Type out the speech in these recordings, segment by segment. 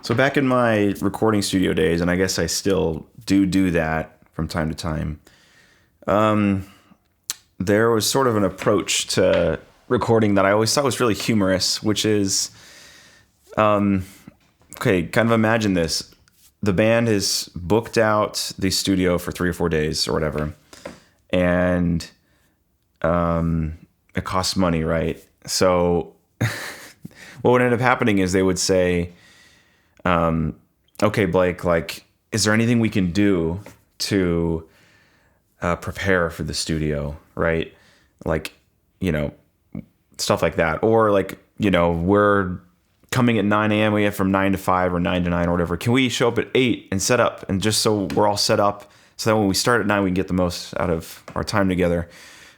So back in my recording studio days, and I guess I still do that from time to time, there was sort of an approach to recording that I always thought was really humorous, which is, okay, kind of imagine this. The band has booked out the studio for 3 or 4 days or whatever, and it costs money, right? So what would end up happening is they would say, okay, Blake, like, is there anything we can do to prepare for the studio, right? Like, stuff like that. Or like, we're coming at 9 a.m. We have from 9 to 5 or 9 to 9 or whatever. Can we show up at 8 and set up? And just so we're all set up so that when we start at 9, we can get the most out of our time together.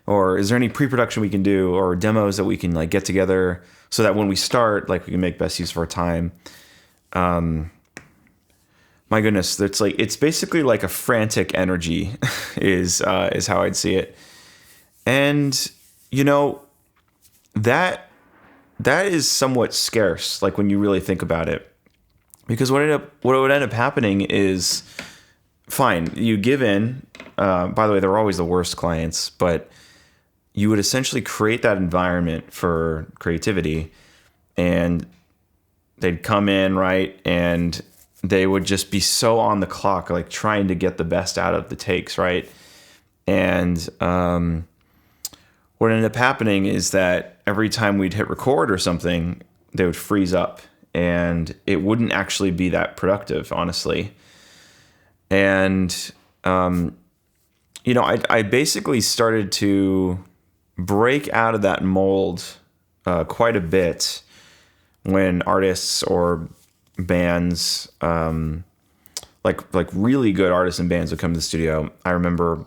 Or is there any pre-production we can do or demos that we can like get together so that when we start, like we can make best use of our time? My goodness, it's basically like a frantic energy is how I'd see it. And that is somewhat scarce, like when you really think about it. Because what would end up happening is, fine, you give in. By the way, they're always the worst clients, but you would essentially create that environment for creativity, and they'd come in, right, and they would just be so on the clock, like trying to get the best out of the takes, right? And what ended up happening is that every time we'd hit record or something, they would freeze up, and it wouldn't actually be that productive, honestly. And I basically started to break out of that mold quite a bit when artists or bands, like really good artists and bands would come to the studio. I remember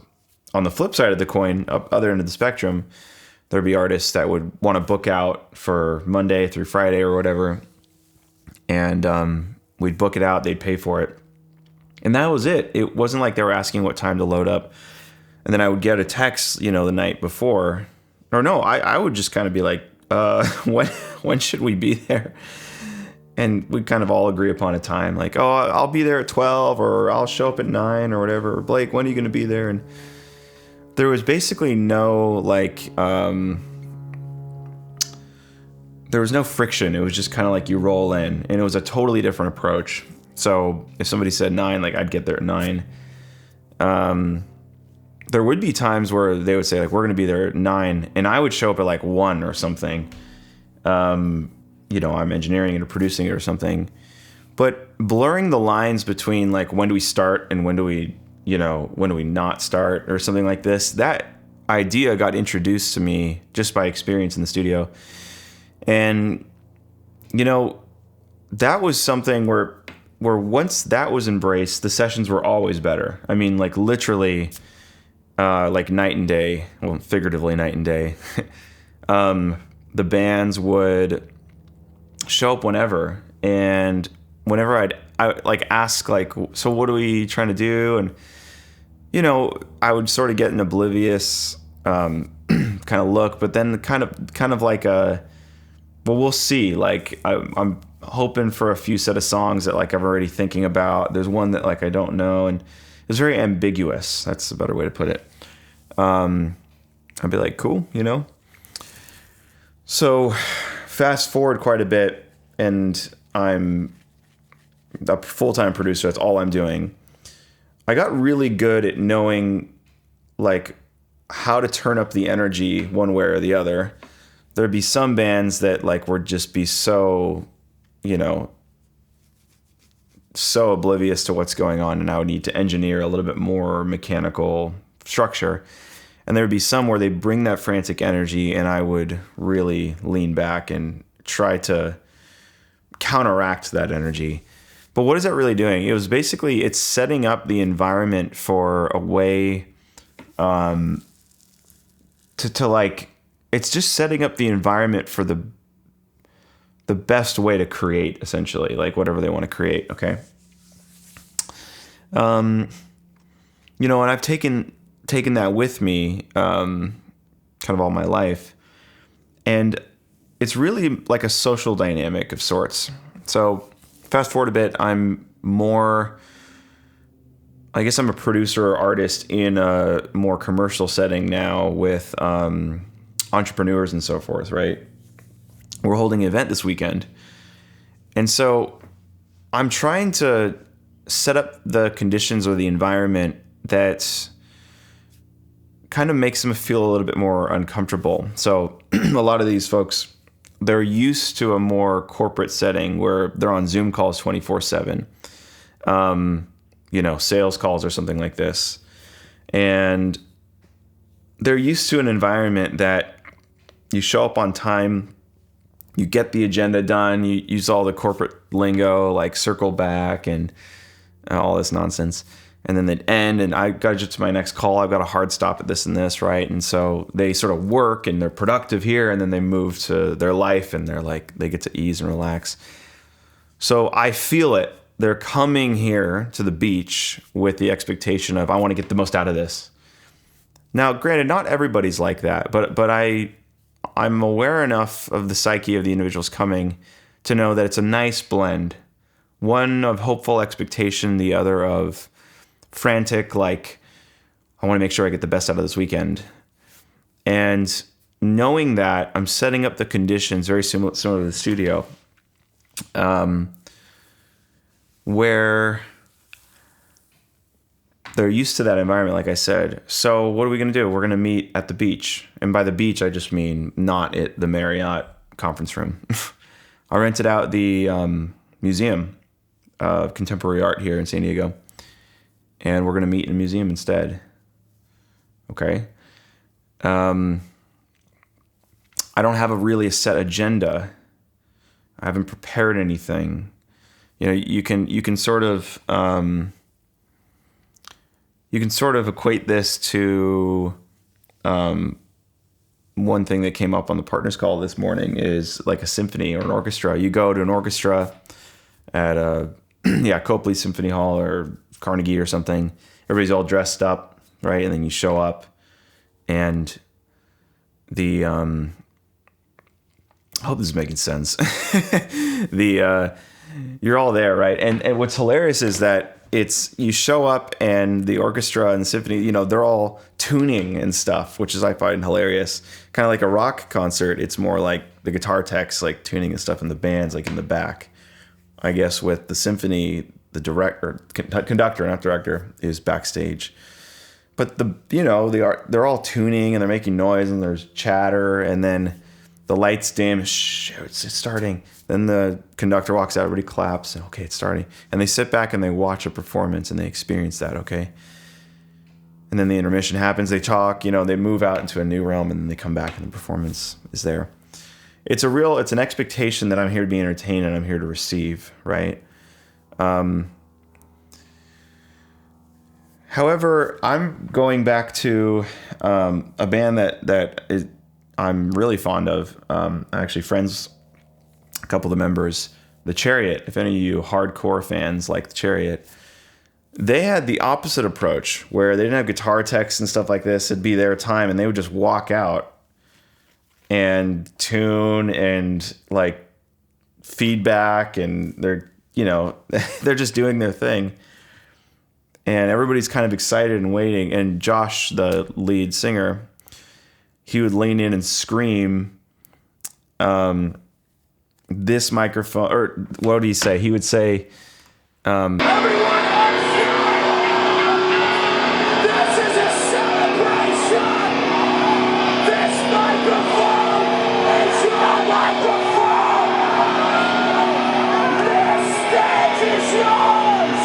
on the flip side of the coin, other end of the spectrum, there'd be artists that would want to book out for Monday through Friday or whatever. And we'd book it out, they'd pay for it. And that was it. It wasn't like they were asking what time to load up. And then I would get a text, the night before. Or no, I would just kind of be like, when should we be there? And we'd kind of all agree upon a time, like, oh, I'll be there at 12, or I'll show up at 9 or whatever. Or, Blake, when are you going to be there? And there was basically no, there was no friction. It was just kind of like you roll in, and it was a totally different approach. So if somebody said 9, like I'd get there at 9. There would be times where they would say, like, we're going to be there at 9, and I would show up at like 1 or something. I'm engineering it or producing it or something. But blurring the lines between like when do we start and when do we not start or something like this, that idea got introduced to me just by experience in the studio. And, that was something where once that was embraced, the sessions were always better. I mean, like literally, like night and day, well, figuratively night and day. The bands would show up whenever, and whenever I like ask, like, so what are we trying to do? And, I would sort of get an oblivious kind of look, but then kind of like well, we'll see. Like I'm hoping for a few set of songs that like I'm already thinking about. There's one that like I don't know, and it's very ambiguous. That's a better way to put it. I'd be like, cool, So fast forward quite a bit, and I'm a full-time producer. That's all I'm doing. I got really good at knowing like how to turn up the energy one way or the other. There'd be some bands that like would just be so, so oblivious to what's going on, and I would need to engineer a little bit more mechanical structure. And there would be some where they bring that frantic energy, and I would really lean back and try to counteract that energy. But what is that really doing? It was basically, it's setting up the environment for a way to like, it's just setting up the environment for the best way to create, essentially, like whatever they want to create. Okay. And I've taken that with me, kind of all my life, and it's really like a social dynamic of sorts. So Fast forward a bit, I'm more, I guess I'm a producer or artist in a more commercial setting now with entrepreneurs and so forth, right? We're holding an event this weekend. And so I'm trying to set up the conditions or the environment that kind of makes them feel a little bit more uncomfortable. So a lot of these folks, they're used to a more corporate setting where they're on Zoom calls 24/7, sales calls or something like this. And they're used to an environment that you show up on time, you get the agenda done, you use all the corporate lingo like circle back and all this nonsense. And then they'd end, and I got to get to my next call. I've got a hard stop at this and this, right? And so they sort of work and they're productive here, and then they move to their life and they're like, they get to ease and relax. So I feel it. They're coming here to the beach with the expectation of, I want to get the most out of this. Now, granted, not everybody's like that, but I'm aware enough of the psyche of the individuals coming to know that it's a nice blend. One of hopeful expectation, the other of frantic, like, I want to make sure I get the best out of this weekend. And knowing that, I'm setting up the conditions very similar to the studio, where they're used to that environment, like I said. So what are we going to do? We're going to meet at the beach. And by the beach, I just mean not at the Marriott conference room. I rented out the Museum of Contemporary Art here in San Diego. And we're going to meet in a museum instead. Okay? I don't have a set agenda. I haven't prepared anything. You can sort of equate this to one thing that came up on the partners call this morning is like a symphony or an orchestra. You go to an orchestra at Copley Symphony Hall or Carnegie or something. Everybody's all dressed up, right? And then you show up, and I hope this is making sense. You're all there, right? And what's hilarious is that you show up and the orchestra and the symphony, they're all tuning and stuff, which is, I find hilarious. Kind of like a rock concert. It's more like the guitar techs like tuning and stuff, and the band's like in the back. I guess with the symphony, the conductor, not director, is backstage. But they're all tuning and they're making noise and there's chatter, and then the lights dim. Shh, it's starting. Then the conductor walks out, everybody claps, and okay, it's starting. And they sit back and they watch a performance and they experience that, okay? And then the intermission happens, they talk, they move out into a new realm, and then they come back and the performance is there. It's an expectation that I'm here to be entertained and I'm here to receive, right? However, I'm going back to a band that I'm really fond of. Actually, friends, a couple of the members, The Chariot. If any of you hardcore fans like The Chariot, they had the opposite approach where they didn't have guitar techs and stuff like this. It'd be their time, and they would just walk out and tune and like feedback, and they're they're just doing their thing. And everybody's kind of excited and waiting. And Josh, the lead singer, he would lean in and scream, this microphone, or what would he say? He would say, everyone this is a celebration. This microphone is your microphone. This stage is yours.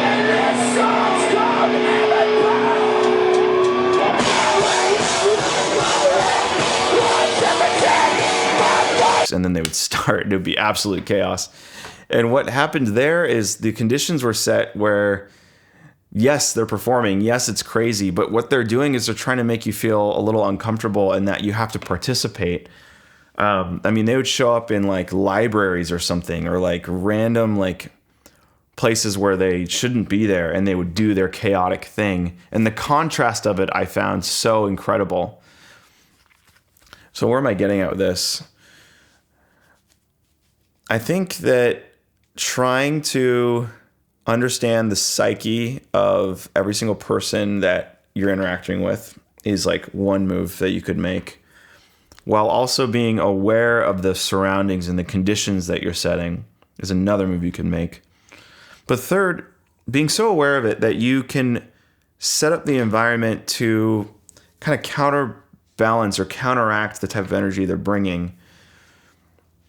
And this song's called and then they would start. It would be absolute chaos. And what happened there is the conditions were set where, yes, they're performing. Yes, it's crazy. But what they're doing is they're trying to make you feel a little uncomfortable and that you have to participate. They would show up in like libraries or something, or like random like places where they shouldn't be there, and they would do their chaotic thing. And the contrast of it I found so incredible. So where am I getting at with this? I think that trying to understand the psyche of every single person that you're interacting with is like one move that you could make, while also being aware of the surroundings and the conditions that you're setting is another move you can make. But third, being so aware of it that you can set up the environment to kind of counterbalance or counteract the type of energy they're bringing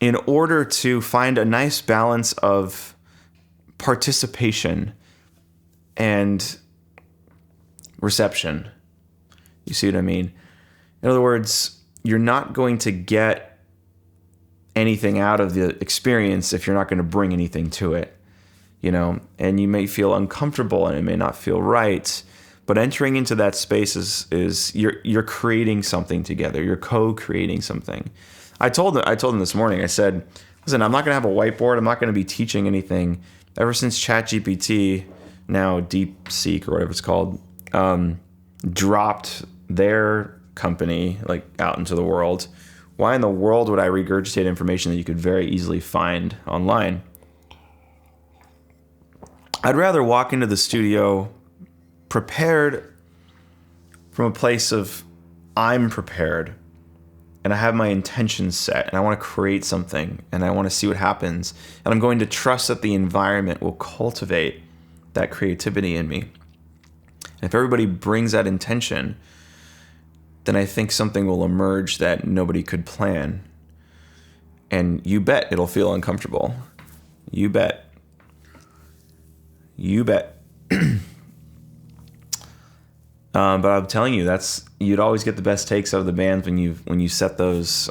in order to find a nice balance of participation and reception. You see what I mean? In other words, you're not going to get anything out of the experience if you're not going to bring anything to it, and you may feel uncomfortable and it may not feel right, but entering into that space is you're creating something together. You're co-creating something. I told them this morning, I said, listen, I'm not going to have a whiteboard. I'm not going to be teaching anything. Ever since ChatGPT, now DeepSeek or whatever it's called, dropped their company like out into the world, why in the world would I regurgitate information that you could very easily find online? I'd rather walk into the studio prepared from a place of I'm prepared and I have my intentions set and I want to create something and I want to see what happens. And I'm going to trust that the environment will cultivate that creativity in me. And if everybody brings that intention, then I think something will emerge that nobody could plan. And you bet it'll feel uncomfortable. You bet. You bet. But I'm telling you, you'd always get the best takes out of the bands when you set those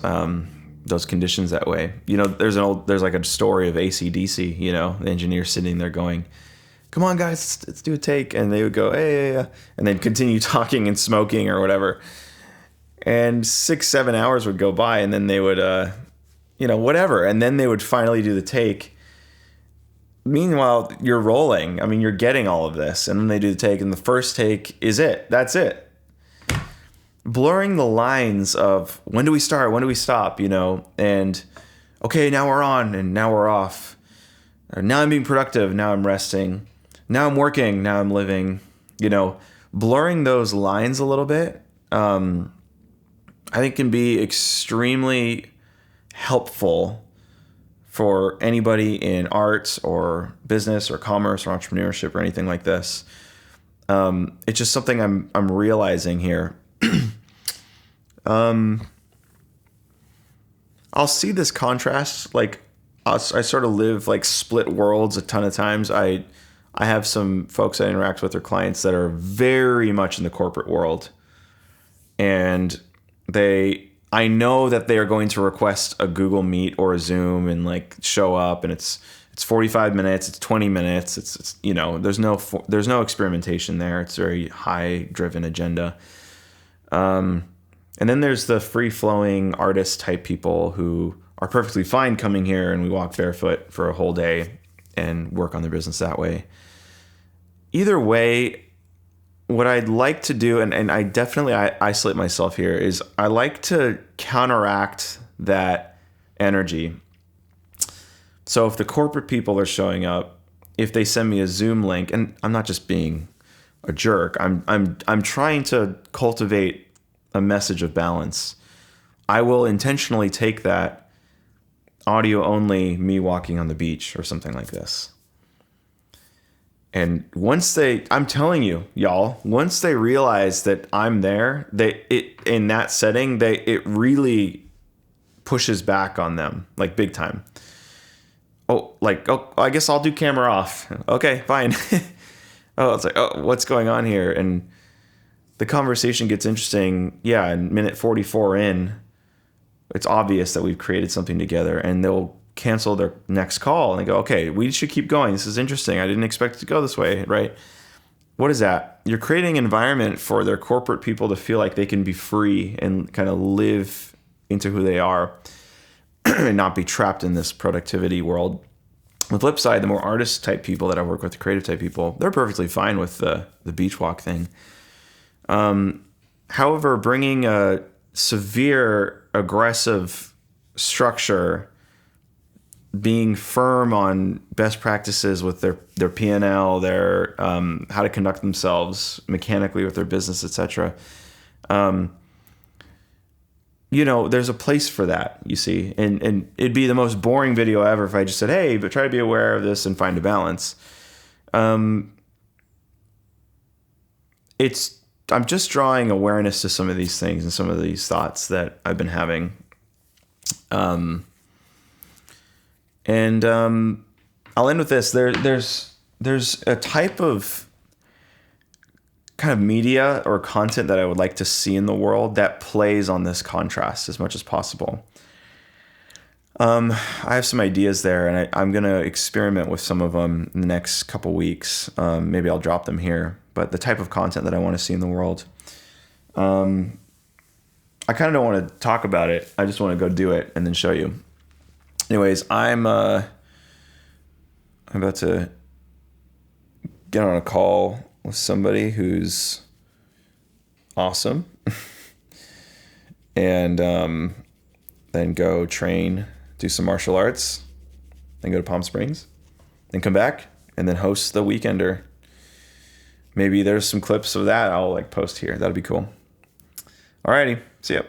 conditions that way. There's like a story of AC/DC. The engineer sitting there going, "Come on, guys, let's do a take," and they would go, "Hey, yeah," and they'd continue talking and smoking or whatever. And 6-7 hours would go by, and then they would, whatever, and then they would finally do the take. Meanwhile, you're rolling. I mean, you're getting all of this. And then they do the take, and the first take is it. That's it. Blurring the lines of when do we start, when do we stop, and okay, now we're on, and now we're off. Or now I'm being productive, now I'm resting. Now I'm working, now I'm living. Blurring those lines a little bit, I think can be extremely helpful for anybody in arts or business or commerce or entrepreneurship or anything like this. It's just something I'm realizing here. I'll see this contrast. Like I sort of live like split worlds a ton of times. I have some folks I interact with or clients that are very much in the corporate world, and I know that they are going to request a Google Meet or a Zoom and like show up, and it's 45 minutes, it's 20 minutes, it's there's no experimentation there. It's very high driven agenda. And then there's the free flowing artist type people who are perfectly fine coming here and we walk barefoot for a whole day and work on their business that way. Either way, what I'd like to do, and I definitely isolate myself here, is I like to counteract that energy. So if the corporate people are showing up, if they send me a Zoom link, and I'm not just being a jerk, I'm trying to cultivate a message of balance. I will intentionally take that audio only, me walking on the beach or something like this. And I'm telling you, y'all, once they realize that I'm there, in that setting, it really pushes back on them, like big time. I guess I'll do camera off. Okay, fine. It's like, what's going on here? And the conversation gets interesting. Yeah, in minute 44 in, it's obvious that we've created something together, and they'll cancel their next call and they go, okay, we should keep going. This is interesting. I didn't expect it to go this way, right? What is that? You're creating an environment for their corporate people to feel like they can be free and kind of live into who they are and not be trapped in this productivity world. On the flip side, the more artist type people that I work with, the creative type people, they're perfectly fine with the beach walk thing. However, bringing a severe aggressive structure being firm on best practices with their P&L, their how to conduct themselves mechanically with their business, etc. There's a place for that, you see, and it'd be the most boring video ever if I just said, hey, but try to be aware of this and find a balance. I'm just drawing awareness to some of these things and some of these thoughts that I've been having. I'll end with this. There's a type of kind of media or content that I would like to see in the world that plays on this contrast as much as possible. I have some ideas there, and I'm going to experiment with some of them in the next couple weeks. Maybe I'll drop them here. But the type of content that I want to see in the world, I kind of don't want to talk about it. I just want to go do it and then show you. Anyways, I'm about to get on a call with somebody who's awesome, and then go train, do some martial arts, then go to Palm Springs, then come back, and then host the Weekender. Maybe there's some clips of that I'll post here. That'd be cool. Alrighty, see ya.